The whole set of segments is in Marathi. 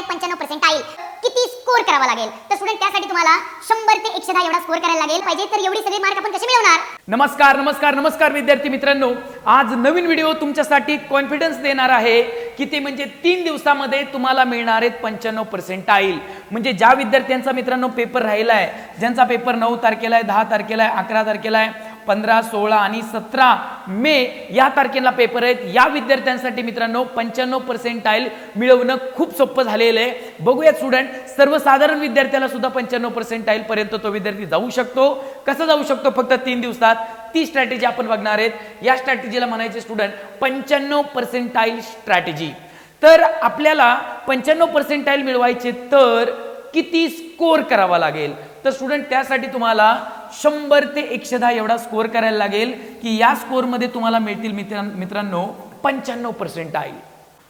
95 पर्सेंटाईल किती स्कोर करावा लागेल? तर स्टुडंट त्यासाठी तुम्हाला 100 ते 110 एवढा स्कोर करायला लागेल पाहिजे. तर एवढी सगळी मार्क आपण कसे मिळवणार? नमस्कार विद्यार्थी मित्रांनो, आज नवीन व्हिडिओ तुमच्यासाठी कॉन्फिडन्स देणार आहे की ते म्हणजे 3 दिवसामध्ये तुम्हाला मिळणार आहेत 95 पर्सेंटाईल. म्हणजे ज्या विद्यार्थ्यांचा मित्रांनो पेपर राहिला आहे, ज्यांचा पेपर 9 तारखेला आहे, 10 तारखेला आहे, 11 तारखेला आहे, 15, 16 आणि 17 मे या तारखेला पेपर आहेत, या विद्यार्थ्यांसाठी मित्रांनो 95 पर्सेंटाईल मिळवणं खूप सोपं झालेलं आहे. बघूया स्टुडंट, सर्वसाधारण विद्यार्थ्याला सुद्धा 95 पर्सेंटाईल पर्यंत तो विद्यार्थी जाऊ शकतो. कसं जाऊ शकतो? फक्त 3 दिवसात. ती स्ट्रॅटेजी आपण बघणार आहेत. या स्ट्रॅटेजीला म्हणायचे स्टुडंट 95 पर्सेंटाईल स्ट्रॅटेजी. तर आपल्याला 95 पर्सेंटाईल मिळवायचे तर किती स्कोर करावा लागेल? तर स्टुडंट त्यासाठी तुम्हाला 100 ते 110 एवढा स्कोर करायला लागेल की या स्कोर मध्ये तुम्हाला मिळतील मित्रांनो 95 पर्सेंटाईल.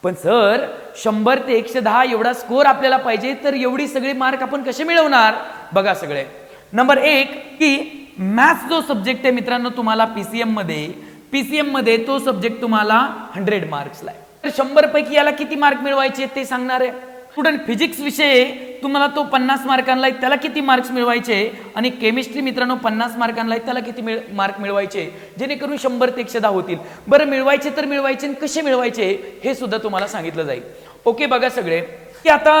पण सर 100 ते 110 एवढा स्कोर आपल्याला पाहिजे, तर एवढी सगळी मार्क आपण कसे मिळवणार? बघा सगळे. नंबर 1 की मॅथ्स जो सब्जेक्ट आहे मित्रांनो तुम्हाला पीसीएम मध्ये तो सब्जेक्ट तुम्हाला 100 मार्क्सला आहे. तर 100 पैकी याला किती मार्क मिळवायचे ते सांगणार आहे. स्टुडंट फिजिक्स विषय तुम्हाला तो 50 मार्कांना आहे, त्याला किती मार्क्स मिळवायचे? आणि केमिस्ट्री मित्रांनो 50 मार्कांना आहे, त्याला किती मार्क मिळवायचे जेणेकरून 100 ते 110 होतील. बरं, मिळवायचे तर मिळवायचे, कसे मिळवायचे हे सुद्धा तुम्हाला सांगितलं जाईल. ओके, बघा सगळे की आता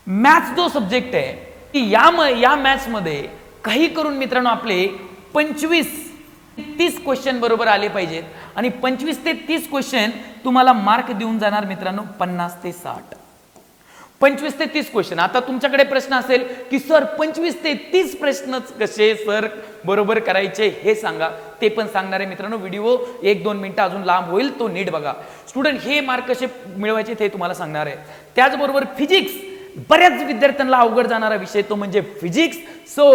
मॅथ्स जो सब्जेक्ट आहे की या मॅथ्स मध्ये काही करून मित्रांनो आपले 25 ते 30 क्वेश्चन बरोबर आले पाहिजेत. आणि 25 ते 30 क्वेश्चन तुम्हाला मार्क देऊन जाणार मित्रांनो 50 ते 60. 25 ते 30 क्वेश्चन. आता तुमच्याकडे प्रश्न असेल की सर 25 ते 30 प्रश्नच कसे सर बरोबर करायचे हे सांगा. ते पण सांगणार आहे मित्रांनो. व्हिडिओ 1-2 मिनिटं अजून लांब होईल, तो नीट बघा. स्टुडंट हे मार्क कसे मिळवायचे ते तुम्हाला सांगणार आहे. त्याचबरोबर फिजिक्स बऱ्याच विद्यार्थ्यांना अवघड जाणारा विषय तो म्हणजे फिजिक्स. सो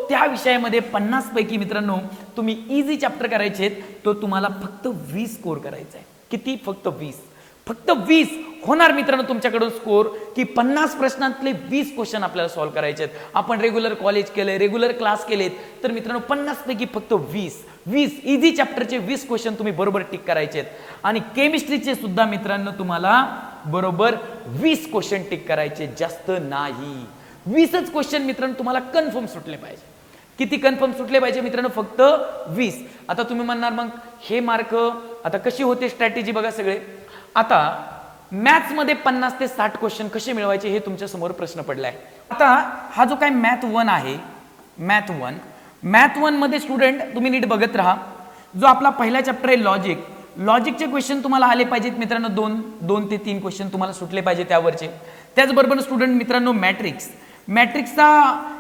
त्या विषयामध्ये 50 पैकी मित्रांनो तुम्ही इझी चॅप्टर करायचे, तो तुम्हाला फक्त 20 स्कोर करायचा आहे. किती? फक्त 20 होणार मित्रांनो तुमच्याकडून स्कोर की 50 प्रश्नांतले 20 क्वेश्चन आपल्याला सॉल्व्ह करायचे आहेत. आपण रेग्युलर कॉलेज केले, रेग्युलर क्लास केलेत, तर मित्रांनो 50 पैकी फक्त 20 इझी चॅप्टरचे 20 क्वेश्चन तुम्ही बरोबर टिक करायचे आहेत. आणि केमिस्ट्रीचे सुद्धा मित्रांनो तुम्हाला बरोबर 20 क्वेश्चन टिक करायचे, जास्त नाही. 20च क्वेश्चन मित्रांनो तुम्हाला कन्फर्म सुटले पाहिजे. किती कन्फर्म सुटले पाहिजे मित्रांनो? फक्त 20. आता तुम्ही म्हणणार मग हे मार्क आता कशी होते स्ट्रॅटेजी? बघा सगळे. आता मॅथ्स मध्ये 50 ते 60 क्वेश्चन कसे मिळवायचे हे तुमच्या समोर प्रश्न पडलाय. आता हा जो काय मॅथ 1 आहे, मॅथ 1 मध्ये स्टुडंट तुम्ही नीट बघत राहा. जो आपला पहिला चॅप्टर आहे लॉजिकचे क्वेश्चन तुम्हाला आले पाहिजेत मित्रांनो. 2 ते 3 क्वेश्चन तुम्हाला सुटले पाहिजे त्यावरचे. त्याचबरोबर स्टुडंट मित्रांनो मॅट्रिक्सचा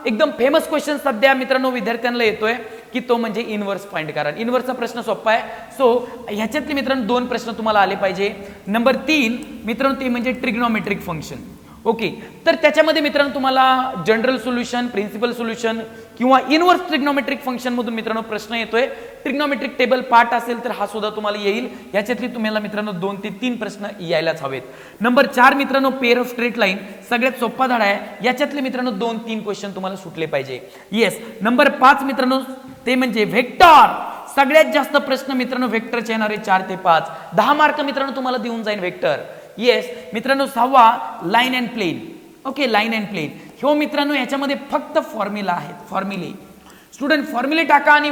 एकदम फेमस क्वेश्चन सध्या मित्रांनो विद्यार्थ्यांना येतोय की तो म्हणजे इनव्हर्स फाइंड करा. इनव्हर्सचा प्रश्न सोपा आहे. सो ह्याच्यातले मित्रांनो 2 प्रश्न तुम्हाला आले पाहिजे. नंबर 3 मित्रांनो ते म्हणजे ट्रिग्नोमेट्रिक फंक्शन. ओके, तर त्याच्यामध्ये मित्रांनो तुम्हाला जनरल सोल्युशन, प्रिन्सिपल सोल्युशन किंवा इनव्हर्स ट्रिग्नोमेट्रिक फंक्शन मधून मित्रांनो प्रश्न येतोय. ट्रिग्नोमेट्रिक टेबल पार्ट असेल तर हा सुद्धा तुम्हाला येईल. याच्यातली तुम्हाला मित्रांनो 2 ते 3 प्रश्न यायलाच हवेत. नंबर 4 मित्रांनो पेअर ऑफ स्ट्रेट लाईन, सगळ्यात सोपा धडा आहे. याच्यातले मित्रांनो 2-3 क्वेश्चन तुम्हाला सुटले पाहिजे. येस. नंबर 5 मित्रांनो ते म्हणजे व्हेक्टर. सगळ्यात जास्त प्रश्न मित्रांनो व्हेक्टरचे येणारे 4 ते 5. 10 मार्क मित्रांनो तुम्हाला देऊन जाईल व्हेक्टर. येस मित्रांनो. 6वा line and plane. Okay, line and plane. हो मित्रांनो याच्यामध्ये फक्त फॉर्म्युला आहेत, फॉर्म्युले. स्टुडंट फॉर्म्युले टाका आणि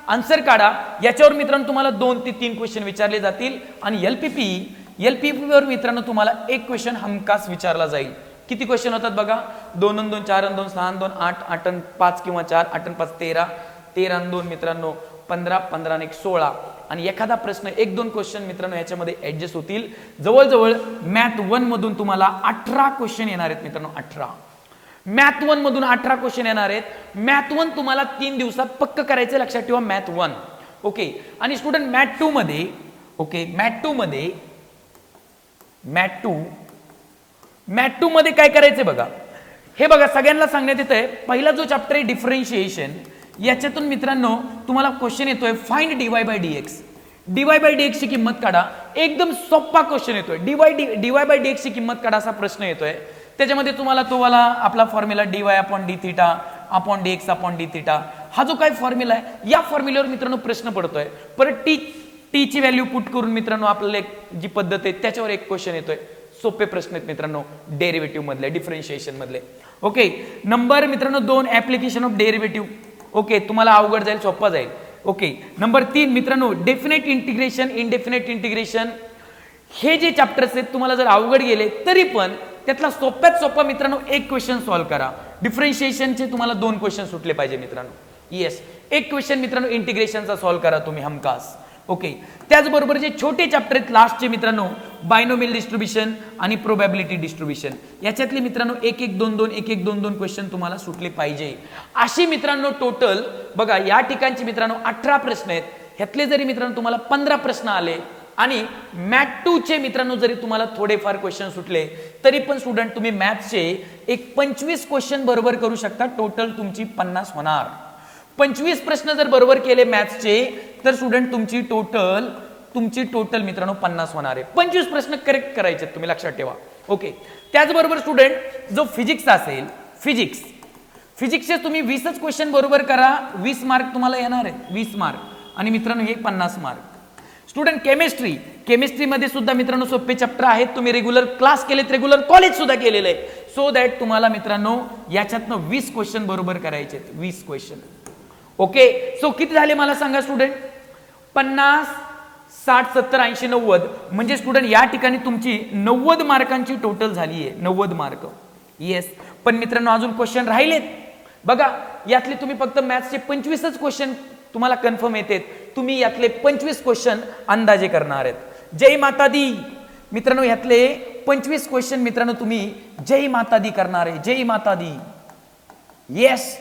आन्सर काढा. याच्यावर मित्रांनो तुम्हाला 2 ते 3 क्वेश्चन विचारले जातील. आणि एलपीपी वर मित्रांनो तुम्हाला 1 क्वेश्चन हमखास विचारला जाईल. किती क्वेश्चन होतात बघा? 2 आणि 2 4 आणि 2 6 आणि 2 8 8 आणि 5 किंवा 4 8 आणि 5 13 13 आणि 2 मित्रांनो 15 15 आणि 1 16. आणि एखादा प्रश्न 1-2 क्वेश्चन मित्रांनो याच्यामध्ये ऍडजस्ट होतील. जवळजवळ मॅथ 1 मधून तुम्हाला 18 क्वेश्चन येणार आहेत मित्रांनो. 18 मॅथ 1 मधून 18 क्वेश्चन येणार आहेत. मॅथ 1 तुम्हाला 3 दिवसात पक्क करायचं, लक्षात ठेवा. मॅथ 1. ओके. आणि स्टुडंट मॅथ 2 मध्ये मॅथ 2 मध्ये काय करायचं बघा. हे बघा सगळ्यांना सांगण्यात येत आहे. पहिला जो चॅप्टर आहे डिफरन्शिएशन, याच्यातून मित्रांनो तुम्हाला क्वेश्चन येतोय find dy by dx. dy by dx ची किंमत काढा. एकदम सोपा क्वेश्चन येतोय. dy by dx ची किंमत काढा असा प्रश्न येतोय. त्याच्यामध्ये तुम्हाला तो वाला आपला formula dy upon d theta upon dx upon d theta हा जो काय फॉर्म्युला आहे, या फॉर्म्युल्यावर मित्रांनो प्रश्न पडतोय. परत टी ची व्हॅल्यू पुट करून मित्रांनो आपल्याला जी पद्धत आहे त्याच्यावर एक क्वेश्चन येतोय. सोपे प्रश्न आहेत मित्रांनो, डेरिव्हेटिव्ह मधले, डिफरन्शिएशन मधले. ओके, नंबर मित्रांनो 2 ऍप्लिकेशन ऑफ डेरिव्हेटिव्ह. ओके, तुम्हाला अवघड जाईल, सोपा जाईल. ओके, नंबर 3 मित्रांनो डेफिनेट इंटिग्रेशन, इनडेफिनेट इंटिग्रेशन. हे जे चॅप्टर्स आहेत तुम्हाला जर अवघड गेले तरी पण त्यातला सोप्यात सोपा मित्रांनो एक क्वेश्चन सॉल्व्ह करा. डिफरन्शिएशनचे तुम्हाला 2 क्वेश्चन सुटले पाहिजे मित्रांनो. येस, एक क्वेश्चन मित्रांनो इंटिग्रेशनचा सॉल्व्ह करा तुम्ही हमखास. ओके, त्याचबरोबर जे छोटे चॅप्टर आहेत लास्टचे मित्रांनो, बायनोमियल डिस्ट्रीब्युशन आणि प्रोबॅबिलिटी डिस्ट्रीब्युशन, याच्यातले मित्रांनो 1-1-2-2 क्वेश्चन तुम्हाला सुटले पाहिजे. अशी मित्रांनो टोटल बघा या ठिकाणचे मित्रांनो 18 प्रश्न आहेत. ह्यातले जरी मित्रांनो तुम्हाला 15 प्रश्न आले आणि मॅथ 2 चे मित्रांनो जरी तुम्हाला थोडेफार क्वेश्चन सुटले तरी पण स्टुडंट तुम्ही मॅथ्सचे एक 25 क्वेश्चन बरोबर करू शकता. टोटल तुमची 50 होणार. 25 प्रश्न जर बरोबर केले मॅथ्सचे तर स्टुडंट तुमची टोटल मित्रांनो 50 होणार आहे. 25 प्रश्न करेक्ट करायचे तुम्ही, लक्षात ठेवा. ओके, त्याचबरोबर स्टुडंट जो फिजिक्स असेल, फिजिक्सचे तुम्ही 20च क्वेश्चन बरोबर करा, 20 मार्क तुम्हाला येणार आहेत, 20 मार्क. आणि मित्रांनो हे 50 मार्क. स्टुडंट केमिस्ट्रीमध्ये सुद्धा मित्रांनो सोपे चॅप्टर आहेत. तुम्ही रेग्युलर क्लास केलेत, रेग्युलर कॉलेज सुद्धा केलेलं आहे. सो दॅट तुम्हाला मित्रांनो याच्यातनं 20 क्वेश्चन बरोबर करायचे आहेत, 20 क्वेश्चन. ओके, सो किती झाले मला सांगा स्टुडंट? 50, 60, 70, 80, 90 म्हणजे स्टुडंट या ठिकाणी तुमची 90 मार्कांची टोटल झाली आहे, 90 मार्क. येस, पण मित्रांनो अजून क्वेश्चन राहिलेत बघा. यातले तुम्ही फक्त मॅथ्सचे 25च क्वेश्चन तुम्हाला कन्फर्म येतात. तुम्ही यातले 25 क्वेश्चन अंदाजे करणार आहेत. जय माता दी मित्रांनो, यातले 25 क्वेश्चन मित्रांनो तुम्ही जय माता दी करणार आहे, जय माता दी. येस,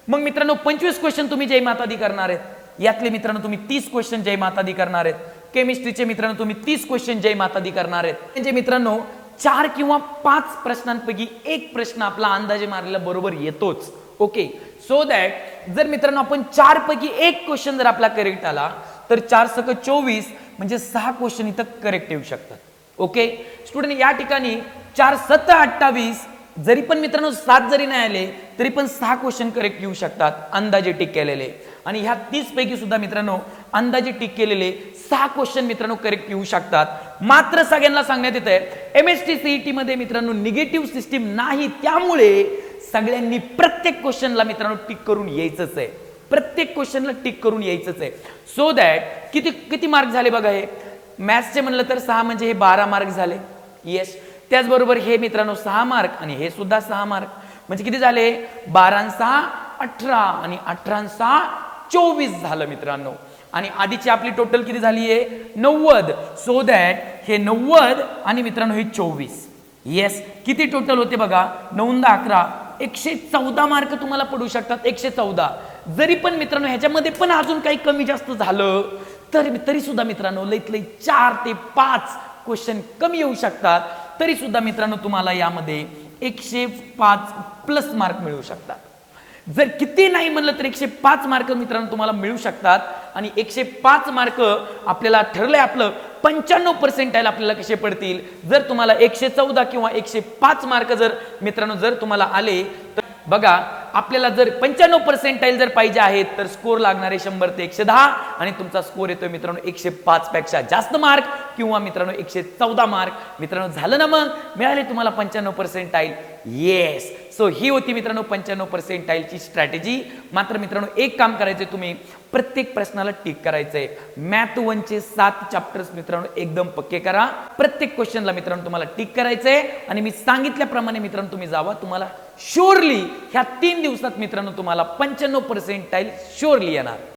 मग मित्रांनो 25 क्वेश्चन तुम्ही जय माता दी करणार आहेत. यातले मित्रांनो तुम्ही 30 क्वेश्चन जय माता दी करणार आहेत. केमिस्ट्रीचे मित्रांनो तुम्ही 30 क्वेश्चन जय माता दी करणार आहेत. म्हणजे मित्रांनो 4 किंवा 5 प्रश्नांपैकी एक प्रश्न आपला अंदाजे मारलेला बरोबर येतोच. ओके, सो दॅट जर मित्रांनो आपण 4 पैकी एक क्वेश्चन जर आपला करेक्ट आला तर 4 × 24 म्हणजे 6 क्वेश्चन इथं करेक्ट येऊ शकतात. ओके स्टुडंट, या ठिकाणी 4 × 7 = 28. जरी पण मित्रांनो 7 जरी नाही आले तरी पण 6 क्वेश्चन करेक्ट येऊ शकतात अंदाजे टिक केलेले. आणि ह्या 30 पैकी सुद्धा मित्रांनो अंदाजे टिक केलेले 6 क्वेश्चन मित्रांनो करेक्ट येऊ शकतात. मात्र सगळ्यांना सांगण्यात येत आहे MST CET मध्ये मित्रांनो निगेटिव्ह सिस्टीम नाही, त्यामुळे सगळ्यांनी प्रत्येक क्वेश्चनला मित्रांनो टिक करून यायचंच आहे, प्रत्येक क्वेश्चनला टिक करून यायचंच आहे. सो दॅट किती मार्क झाले बघा. हे मॅथ्सचे म्हणलं तर 6 म्हणजे हे 12 मार्क झाले. येस, त्याचबरोबर हे मित्रांनो 6 मार्क आणि हे सुद्धा 6 मार्क म्हणजे किती झाले? 12 × 6 = 18 आणि 18 × 6 = 24 झालं मित्रांनो. आणि आधीची आपली टोटल किती झाली आहे? 90. सो दॅट हे 90 आणि मित्रांनो हे 24. येस, किती टोटल होते बघा? 9 × 11 = 114 मार्क तुम्हाला पडू शकतात. 114. जरी पण मित्रांनो ह्याच्यामध्ये पण अजून काही कमी जास्त झालं तरी सुद्धा मित्रांनो लईत लई 4 ते 5 क्वेश्चन कमी येऊ शकतात. तरी सुद्धा मित्रांनो तुम्हाला यामध्ये 105+ मार्क मिळू शकतात. जर किती नाही म्हणलं तर 105 मार्क मित्रांनो तुम्हाला मिळू शकतात. आणि 105 मार्क आपल्याला ठरलंय आपलं 95% आपल्याला कसे पडतील जर तुम्हाला 114 किंवा 105 मार्क जर मित्रांनो जर तुम्हाला आले तर बघा आपल्याला जर 95% जर पाहिजे आहेत तर स्कोर लागणारे 100 ते 110 आणि तुमचा स्कोर येतोय मित्रांनो 105 पेक्षा जास्त मार्क किंवा मित्रांनो 114 मार्क. मित्रांनो झालं ना, मग मिळाले तुम्हाला 95%. येस, सो ही होती मित्रांनो 95% स्ट्रॅटेजी. मात्र मित्रांनो एक काम करायचंय, तुम्ही प्रत्येक प्रश्नाला टिक करायचंय. मॅथ 1 चे 7 चॅप्टर्स मित्रांनो एकदम पक्के करा. प्रत्येक क्वेश्चनला मित्रांनो तुम्हाला टिक करायचंय आणि मी सांगितल्याप्रमाणे मित्रांनो तुम्ही जावा. तुम्हाला श्योरली ह्या 3 दिवसात मित्रांनो तुम्हाला 95% श्योरली येणार.